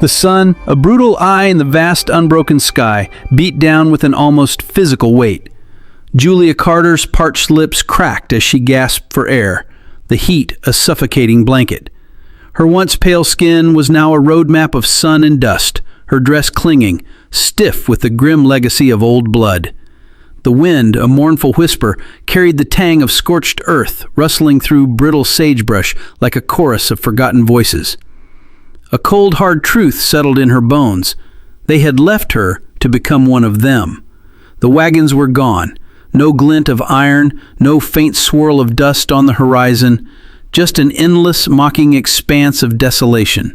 The sun, a brutal eye in the vast unbroken sky, beat down with an almost physical weight. Julia Carter's parched lips cracked as she gasped for air, the heat a suffocating blanket. Her once pale skin was now a roadmap of sun and dust, her dress clinging, stiff with the grim legacy of old blood. The wind, a mournful whisper, carried the tang of scorched earth, rustling through brittle sagebrush like a chorus of forgotten voices. A cold, hard truth settled in her bones. They had left her to become one of them. The wagons were gone. No glint of iron, no faint swirl of dust on the horizon, just an endless, mocking expanse of desolation.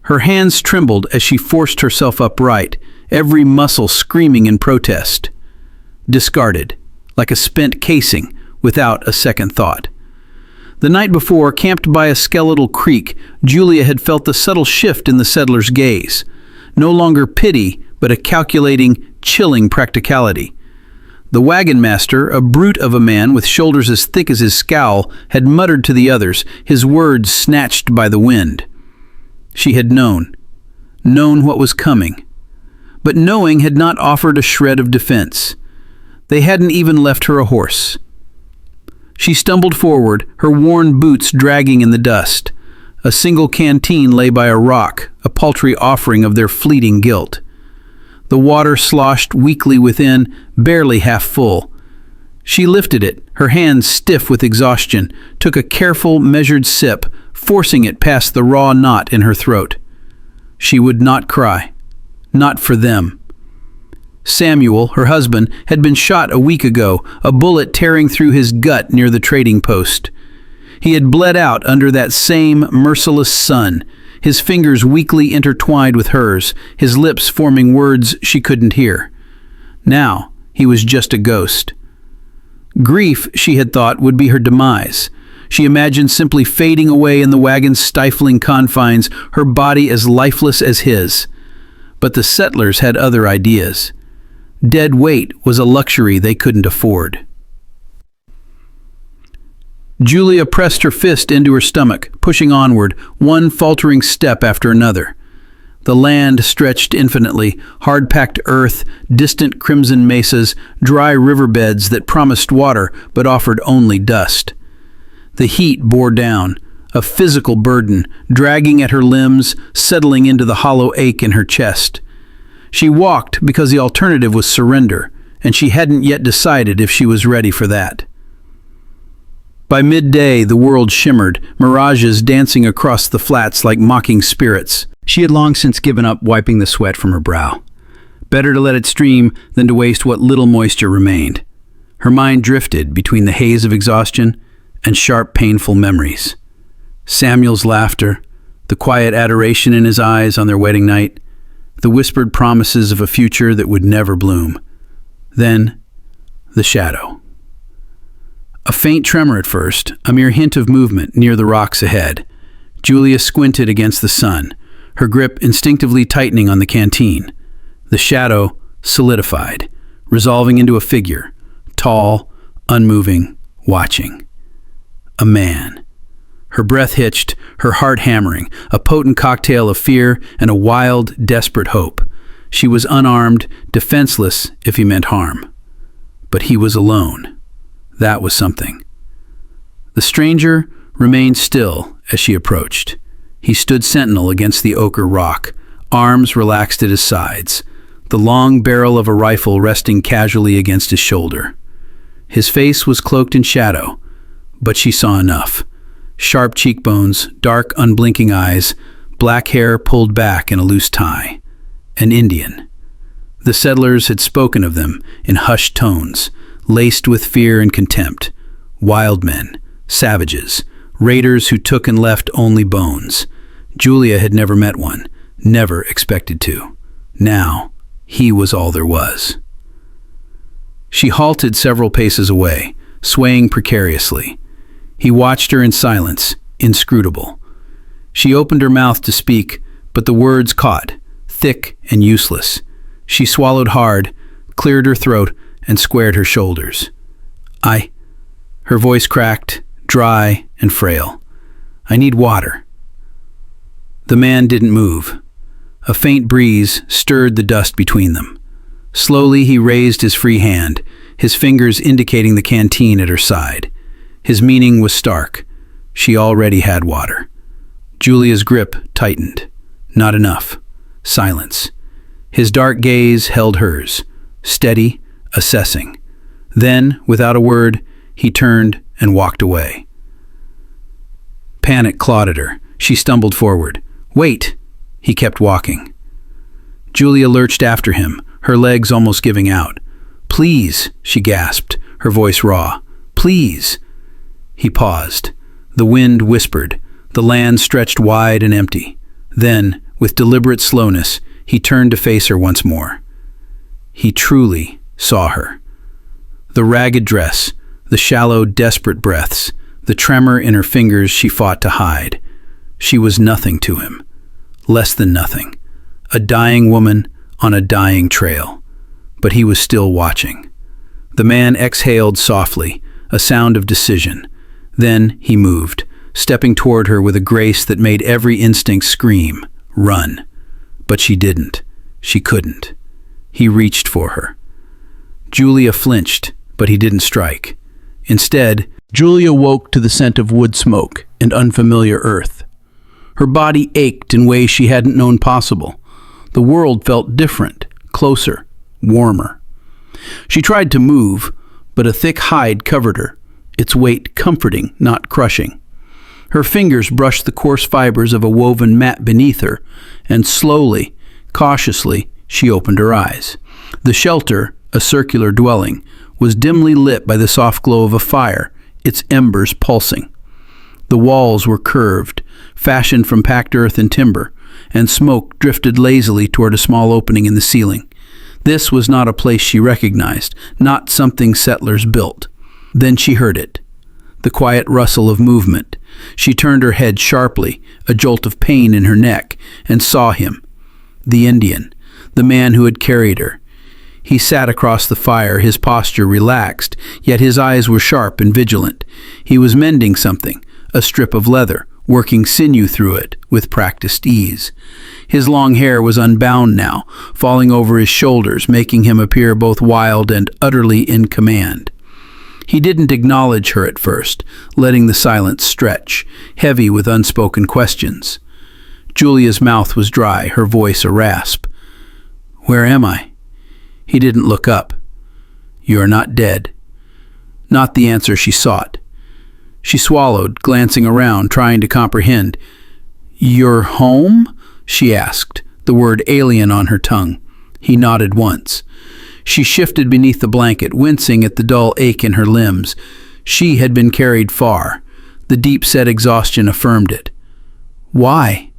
Her hands trembled as she forced herself upright, every muscle screaming in protest. Discarded, like a spent casing, without a second thought. The night before, camped by a skeletal creek, Julia had felt the subtle shift in the settler's gaze. No longer pity, but a calculating, chilling practicality. The wagon master, a brute of a man with shoulders as thick as his scowl, had muttered to the others, his words snatched by the wind. She had known what was coming. But knowing had not offered a shred of defense. They hadn't even left her a horse. She stumbled forward, her worn boots dragging in the dust. A single canteen lay by a rock, a paltry offering of their fleeting guilt. The water sloshed weakly within, barely half full. She lifted it, her hands stiff with exhaustion, took a careful, measured sip, forcing it past the raw knot in her throat. She would not cry. Not for them. Samuel, her husband, had been shot a week ago, a bullet tearing through his gut near the trading post. He had bled out under that same merciless sun, his fingers weakly intertwined with hers, his lips forming words she couldn't hear. Now, he was just a ghost. Grief, she had thought, would be her demise. She imagined simply fading away in the wagon's stifling confines, her body as lifeless as his. But the settlers had other ideas. Dead weight was a luxury they couldn't afford. Julia pressed her fist into her stomach, pushing onward, one faltering step after another. The land stretched infinitely, hard-packed earth, distant crimson mesas, dry riverbeds that promised water but offered only dust. The heat bore down, a physical burden, dragging at her limbs, settling into the hollow ache in her chest. She walked because the alternative was surrender, and she hadn't yet decided if she was ready for that. By midday, the world shimmered, mirages dancing across the flats like mocking spirits. She had long since given up wiping the sweat from her brow. Better to let it stream than to waste what little moisture remained. Her mind drifted between the haze of exhaustion and sharp, painful memories. Samuel's laughter, the quiet adoration in his eyes on their wedding night, the whispered promises of a future that would never bloom. Then, the shadow. A faint tremor at first, a mere hint of movement near the rocks ahead. Julia squinted against the sun, her grip instinctively tightening on the canteen. The shadow solidified, resolving into a figure, tall, unmoving, watching. A man. Her breath hitched, her heart hammering, a potent cocktail of fear and a wild, desperate hope. She was unarmed, defenseless if he meant harm. But he was alone. That was something. The stranger remained still as she approached. He stood sentinel against the ochre rock, arms relaxed at his sides, the long barrel of a rifle resting casually against his shoulder. His face was cloaked in shadow, but she saw enough. Sharp cheekbones, dark, unblinking eyes, black hair pulled back in a loose tie. An Indian. The settlers had spoken of them in hushed tones, laced with fear and contempt. Wild men, savages, raiders who took and left only bones. Julia had never met one, never expected to. Now, he was all there was. She halted several paces away, swaying precariously. He watched her in silence, inscrutable. She opened her mouth to speak, but the words caught, thick and useless. She swallowed hard, cleared her throat, and squared her shoulders. Her voice cracked, dry and frail. I need water. The man didn't move. A faint breeze stirred the dust between them. Slowly he raised his free hand, his fingers indicating the canteen at her side. His meaning was stark. She already had water. Julia's grip tightened. Not enough. Silence. His dark gaze held hers, steady, assessing. Then, without a word, he turned and walked away. Panic clawed at her. She stumbled forward. "Wait!" He kept walking. Julia lurched after him, her legs almost giving out. "Please," she gasped, her voice raw. "Please." He paused. The wind whispered. The land stretched wide and empty. Then, with deliberate slowness, he turned to face her once more. He truly saw her. The ragged dress, the shallow, desperate breaths, the tremor in her fingers she fought to hide. She was nothing to him. Less than nothing. A dying woman on a dying trail. But he was still watching. The man exhaled softly, a sound of decision. Then he moved, stepping toward her with a grace that made every instinct scream, run. But she didn't. She couldn't. He reached for her. Julia flinched, but he didn't strike. Instead, Julia woke to the scent of wood smoke and unfamiliar earth. Her body ached in ways she hadn't known possible. The world felt different, closer, warmer. She tried to move, but a thick hide covered her, its weight comforting, not crushing. Her fingers brushed the coarse fibers of a woven mat beneath her, and slowly, cautiously, she opened her eyes. The shelter, a circular dwelling, was dimly lit by the soft glow of a fire, its embers pulsing. The walls were curved, fashioned from packed earth and timber, and smoke drifted lazily toward a small opening in the ceiling. This was not a place she recognized, not something settlers built. Then she heard it, the quiet rustle of movement. She turned her head sharply, a jolt of pain in her neck, and saw him, the Indian, the man who had carried her. He sat across the fire, his posture relaxed, yet his eyes were sharp and vigilant. He was mending something, a strip of leather, working sinew through it with practiced ease. His long hair was unbound now, falling over his shoulders, making him appear both wild and utterly in command. He didn't acknowledge her at first, letting the silence stretch, heavy with unspoken questions. Julia's mouth was dry, her voice a rasp. "Where am I?" He didn't look up. "You are not dead." Not the answer she sought. She swallowed, glancing around, trying to comprehend. "You're home?" she asked, the word alien on her tongue. He nodded once. She shifted beneath the blanket, wincing at the dull ache in her limbs. She had been carried far. The deep-set exhaustion affirmed it. "Why?"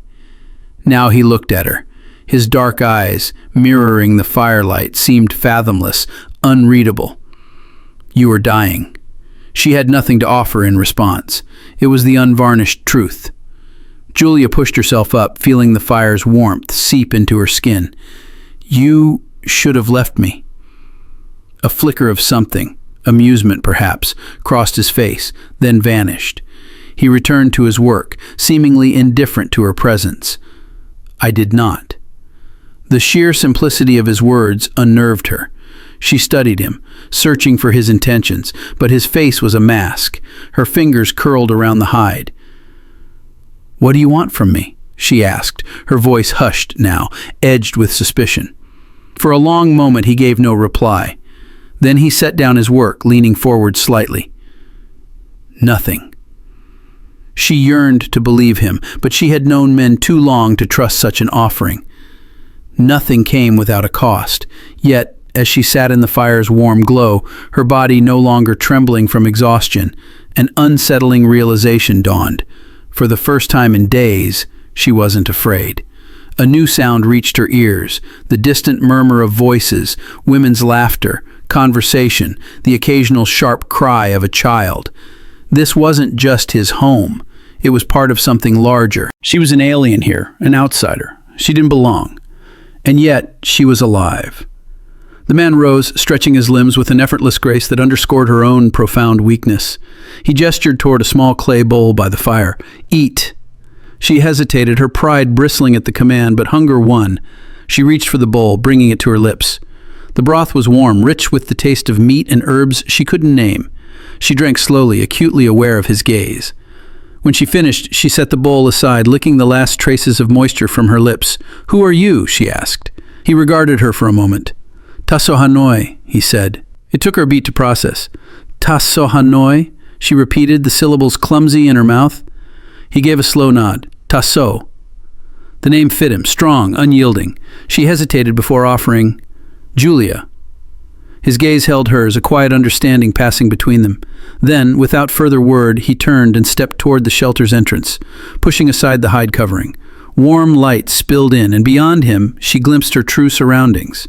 Now he looked at her. His dark eyes, mirroring the firelight, seemed fathomless, unreadable. "You are dying." She had nothing to offer in response. It was the unvarnished truth. Julia pushed herself up, feeling the fire's warmth seep into her skin. "You should have left me." A flicker of something, amusement perhaps, crossed his face, then vanished. He returned to his work, seemingly indifferent to her presence. "I did not." The sheer simplicity of his words unnerved her. She studied him, searching for his intentions, but his face was a mask. Her fingers curled around the hide. "What do you want from me?" she asked, her voice hushed now, edged with suspicion. For a long moment he gave no reply. Then he set down his work, leaning forward slightly. "Nothing." She yearned to believe him, but she had known men too long to trust such an offering. Nothing came without a cost, yet, as she sat in the fire's warm glow, her body no longer trembling from exhaustion, an unsettling realization dawned. For the first time in days, she wasn't afraid. A new sound reached her ears, the distant murmur of voices, women's laughter, conversation, the occasional sharp cry of a child. This wasn't just his home. It was part of something larger. She was an alien here, an outsider. She didn't belong. And yet, she was alive. The man rose, stretching his limbs with an effortless grace that underscored her own profound weakness. He gestured toward a small clay bowl by the fire. "Eat." She hesitated, her pride bristling at the command, but hunger won. She reached for the bowl, bringing it to her lips. The broth was warm, rich with the taste of meat and herbs she couldn't name. She drank slowly, acutely aware of his gaze. When she finished, she set the bowl aside, licking the last traces of moisture from her lips. "Who are you?" she asked. He regarded her for a moment. "Taaso Hanoi," he said. It took her a beat to process. "Taaso Hanoi," she repeated, the syllables clumsy in her mouth. He gave a slow nod. "Taaso." The name fit him, strong, unyielding. She hesitated before offering, "Julia." His gaze held hers, a quiet understanding passing between them. Then, without further word, he turned and stepped toward the shelter's entrance, pushing aside the hide covering. Warm light spilled in, and beyond him, she glimpsed her true surroundings.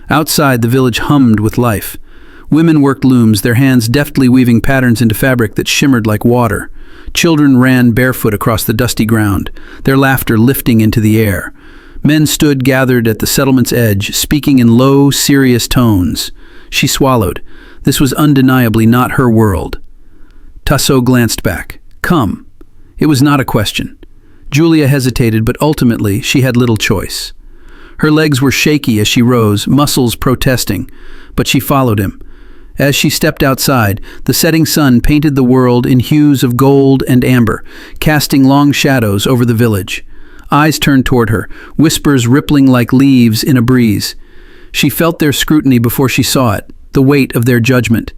Outside, the village hummed with life. Women worked looms, their hands deftly weaving patterns into fabric that shimmered like water. Children ran barefoot across the dusty ground, their laughter lifting into the air. Men stood gathered at the settlement's edge, speaking in low, serious tones. She swallowed. This was undeniably not her world. Taaso glanced back. "Come." It was not a question. Julia hesitated, but ultimately she had little choice. Her legs were shaky as she rose, muscles protesting, but she followed him. As she stepped outside, the setting sun painted the world in hues of gold and amber, casting long shadows over the village. Eyes turned toward her, whispers rippling like leaves in a breeze. She felt their scrutiny before she saw it, the weight of their judgment.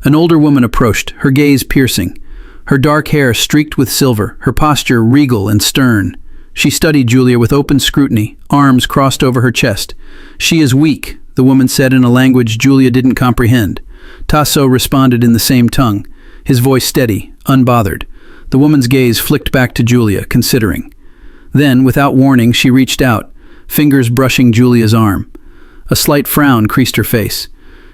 An older woman approached, her gaze piercing. Her dark hair streaked with silver, her posture regal and stern. She studied Julia with open scrutiny, arms crossed over her chest. "She is weak," the woman said in a language Julia didn't comprehend. Taaso responded in the same tongue, his voice steady, unbothered. The woman's gaze flicked back to Julia, considering. Then, without warning, she reached out, fingers brushing Julia's arm. A slight frown creased her face.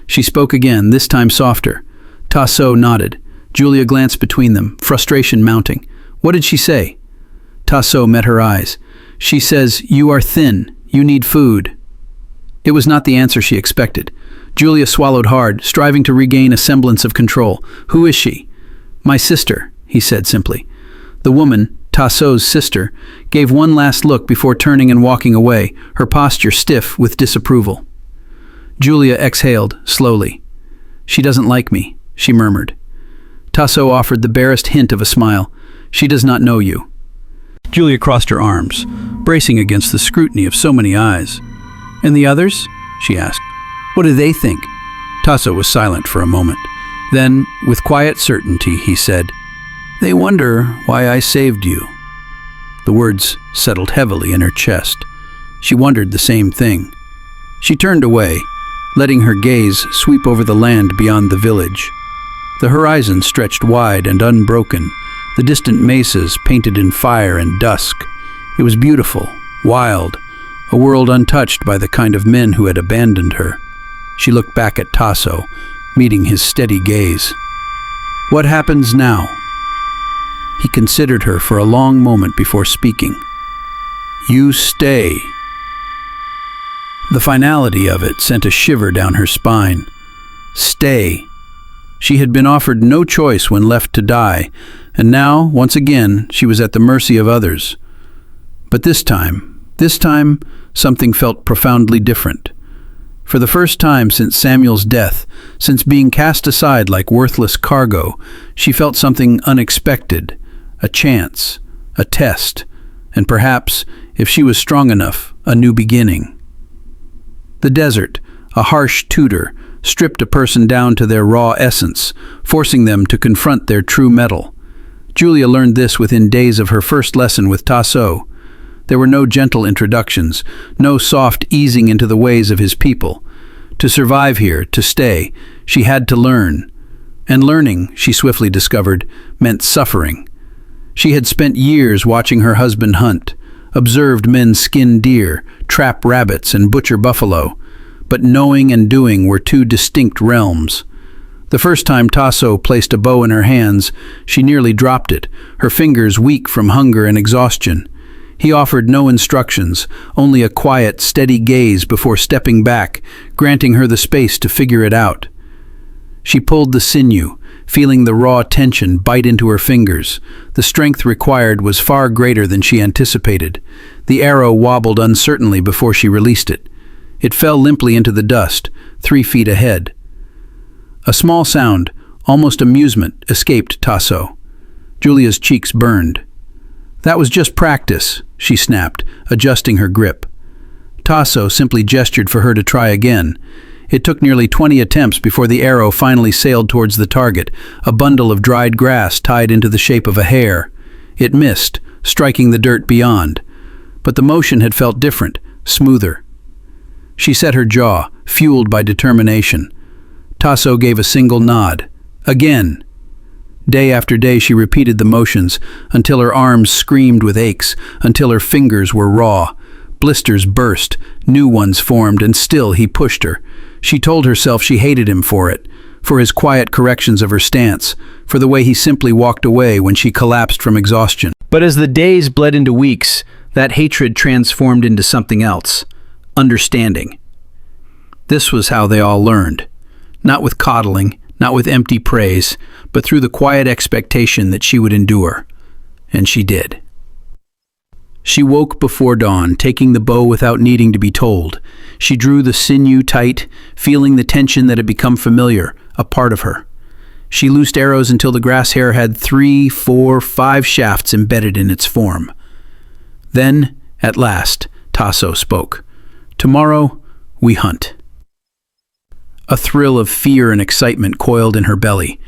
She spoke again, this time softer. Taaso nodded. Julia glanced between them, frustration mounting. "What did she say?" Taaso met her eyes. "She says, 'You are thin. You need food.'" It was not the answer she expected. Julia swallowed hard, striving to regain a semblance of control. "Who is she?" "My sister," he said simply. The woman, Taaso's sister, gave one last look before turning and walking away, her posture stiff with disapproval. Julia exhaled, slowly. "She doesn't like me," she murmured. Taaso offered the barest hint of a smile. "She does not know you." Julia crossed her arms, bracing against the scrutiny of so many eyes. "And the others?" she asked. "What do they think?" Taaso was silent for a moment. Then, with quiet certainty, he said, "They wonder why I saved you." The words settled heavily in her chest. She wondered the same thing. She turned away, letting her gaze sweep over the land beyond the village. The horizon stretched wide and unbroken, the distant mesas painted in fire and dusk. It was beautiful, wild, a world untouched by the kind of men who had abandoned her. She looked back at Taaso, meeting his steady gaze. "What happens now?" He considered her for a long moment before speaking. "You stay." The finality of it sent a shiver down her spine. Stay. She had been offered no choice when left to die, and now, once again, she was at the mercy of others. But this time, something felt profoundly different. For the first time since Samuel's death, since being cast aside like worthless cargo, she felt something unexpected, a chance, a test, and perhaps, if she was strong enough, a new beginning. The desert, a harsh tutor, stripped a person down to their raw essence, forcing them to confront their true metal. Julia learned this within days of her first lesson with Taaso. There were no gentle introductions, no soft easing into the ways of his people. To survive here, to stay, she had to learn. And learning, she swiftly discovered, meant suffering. She had spent years watching her husband hunt, observed men skin deer, trap rabbits, and butcher buffalo. But knowing and doing were two distinct realms. The first time Taaso placed a bow in her hands, she nearly dropped it, her fingers weak from hunger and exhaustion. He offered no instructions, only a quiet, steady gaze before stepping back, granting her the space to figure it out. She pulled the sinew, feeling the raw tension bite into her fingers. The strength required was far greater than she anticipated. The arrow wobbled uncertainly before she released it. It fell limply into the dust, 3 feet ahead. A small sound, almost amusement, escaped Taaso. Julia's cheeks burned. "That was just practice," she snapped, adjusting her grip. Taaso simply gestured for her to try again. It took nearly 20 attempts before the arrow finally sailed towards the target, a bundle of dried grass tied into the shape of a hair. It missed, striking the dirt beyond. But the motion had felt different, smoother. She set her jaw, fueled by determination. Taaso gave a single nod. Again. Day after day she repeated the motions, until her arms screamed with aches, until her fingers were raw. Blisters burst, new ones formed, and still he pushed her. She told herself she hated him for it, for his quiet corrections of her stance, for the way he simply walked away when she collapsed from exhaustion. But as the days bled into weeks, that hatred transformed into something else: understanding. This was how they all learned. Not with coddling, not with empty praise, but through the quiet expectation that she would endure. And she did. She woke before dawn, taking the bow without needing to be told. She drew the sinew tight, feeling the tension that had become familiar, a part of her. She loosed arrows until the grass hair had 3, 4, 5 shafts embedded in its form. Then, at last, Taaso spoke. "Tomorrow, we hunt." A thrill of fear and excitement coiled in her belly.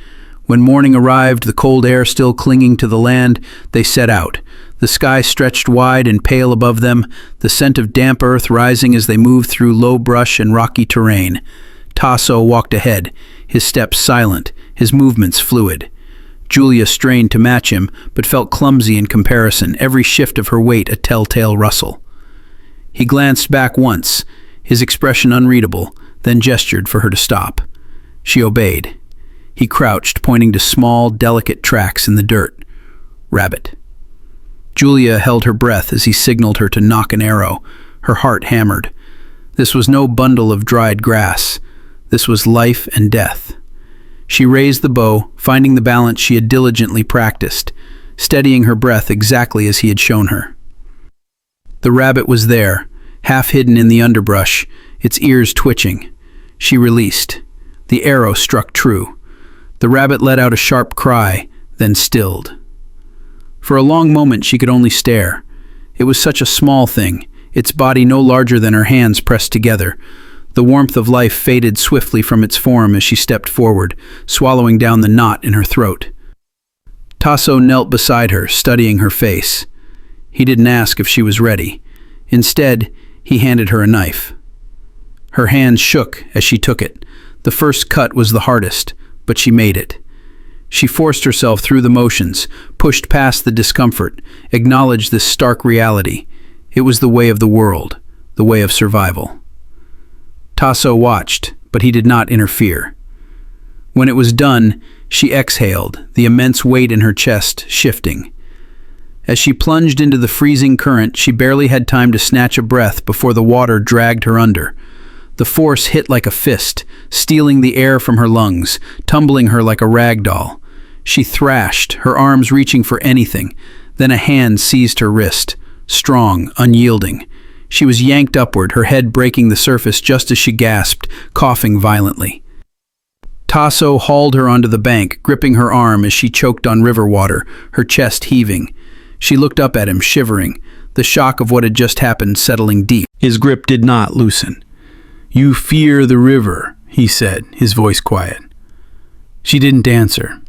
When morning arrived, the cold air still clinging to the land, they set out. The sky stretched wide and pale above them, the scent of damp earth rising as they moved through low brush and rocky terrain. Taaso walked ahead, his steps silent, his movements fluid. Julia strained to match him, but felt clumsy in comparison, every shift of her weight a telltale rustle. He glanced back once, his expression unreadable, then gestured for her to stop. She obeyed. He crouched, pointing to small, delicate tracks in the dirt. Rabbit. Julia held her breath as he signaled her to knock an arrow. Her heart hammered. This was no bundle of dried grass. This was life and death. She raised the bow, finding the balance she had diligently practiced, steadying her breath exactly as he had shown her. The rabbit was there, half hidden in the underbrush, its ears twitching. She released. The arrow struck true. The rabbit let out a sharp cry, then stilled. For a long moment she could only stare. It was such a small thing, its body no larger than her hands pressed together. The warmth of life faded swiftly from its form as she stepped forward, swallowing down the knot in her throat. Taaso knelt beside her, studying her face. He didn't ask if she was ready. Instead, he handed her a knife. Her hands shook as she took it. The first cut was the hardest, but she made it. She forced herself through the motions, pushed past the discomfort, acknowledged this stark reality. It was the way of the world, the way of survival. Taaso watched, but he did not interfere. When it was done, she exhaled, the immense weight in her chest shifting. As she plunged into the freezing current, she barely had time to snatch a breath before the water dragged her under. The force hit like a fist, stealing the air from her lungs, tumbling her like a rag doll. She thrashed, her arms reaching for anything. Then a hand seized her wrist, strong, unyielding. She was yanked upward, her head breaking the surface just as she gasped, coughing violently. Taaso hauled her onto the bank, gripping her arm as she choked on river water, her chest heaving. She looked up at him, shivering, the shock of what had just happened settling deep. His grip did not loosen. "You fear the river," he said, his voice quiet. She didn't answer.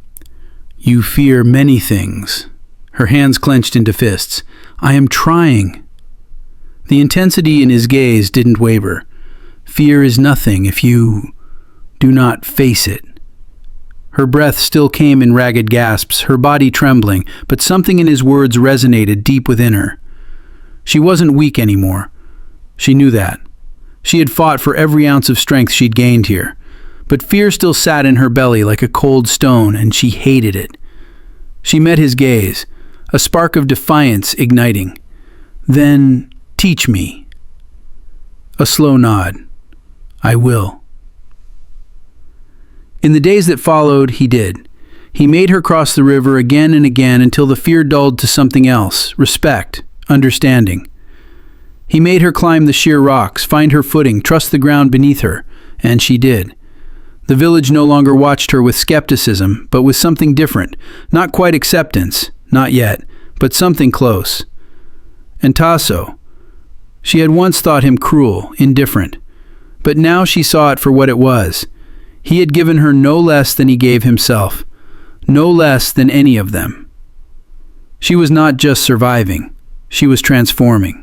"You fear many things." Her hands clenched into fists. "I am trying." The intensity in his gaze didn't waver. "Fear is nothing if you do not face it." Her breath still came in ragged gasps, her body trembling, but something in his words resonated deep within her. She wasn't weak anymore. She knew that. She had fought for every ounce of strength she'd gained here. But fear still sat in her belly like a cold stone, and she hated it. She met his gaze, a spark of defiance igniting. "Then teach me." A slow nod. "I will." In the days that followed, he did. He made her cross the river again and again until the fear dulled to something else, respect, understanding. He made her climb the sheer rocks, find her footing, trust the ground beneath her, and she did. The village no longer watched her with skepticism, but with something different, not quite acceptance, not yet, but something close. And Taaso, she had once thought him cruel, indifferent, but now she saw it for what it was. He had given her no less than he gave himself, no less than any of them. She was not just surviving, she was transforming.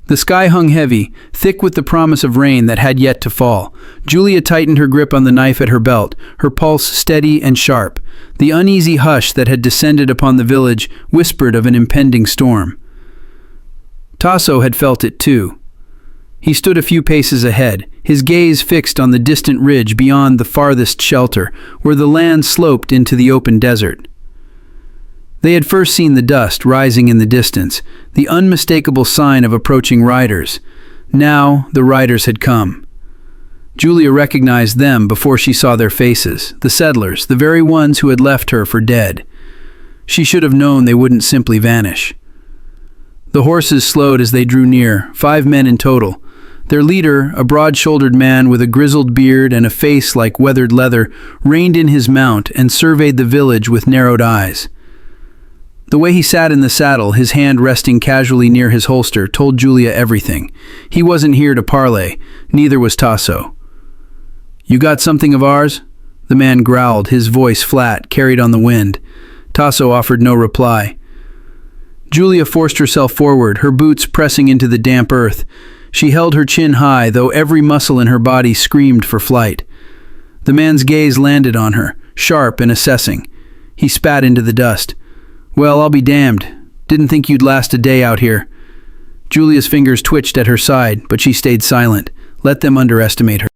The sky hung heavy, thick with the promise of rain that had yet to fall. Julia tightened her grip on the knife at her belt, her pulse steady and sharp. The uneasy hush that had descended upon the village whispered of an impending storm. Taaso had felt it too. He stood a few paces ahead, his gaze fixed on the distant ridge beyond the farthest shelter, where the land sloped into the open desert. They had first seen the dust rising in the distance, the unmistakable sign of approaching riders. Now the riders had come. Julia recognized them before she saw their faces, the settlers, the very ones who had left her for dead. She should have known they wouldn't simply vanish. The horses slowed as they drew near, 5 men in total. Their leader, a broad-shouldered man with a grizzled beard and a face like weathered leather, reined in his mount and surveyed the village with narrowed eyes. The way he sat in the saddle, his hand resting casually near his holster, told Julia everything. He wasn't here to parley, neither was Taaso. "You got something of ours?" The man growled, his voice flat, carried on the wind. Taaso offered no reply. Julia forced herself forward, her boots pressing into the damp earth. She held her chin high, though every muscle in her body screamed for flight. The man's gaze landed on her, sharp and assessing. He spat into the dust. "Well, I'll be damned. Didn't think you'd last a day out here." Julia's fingers twitched at her side, but she stayed silent. Let them underestimate her.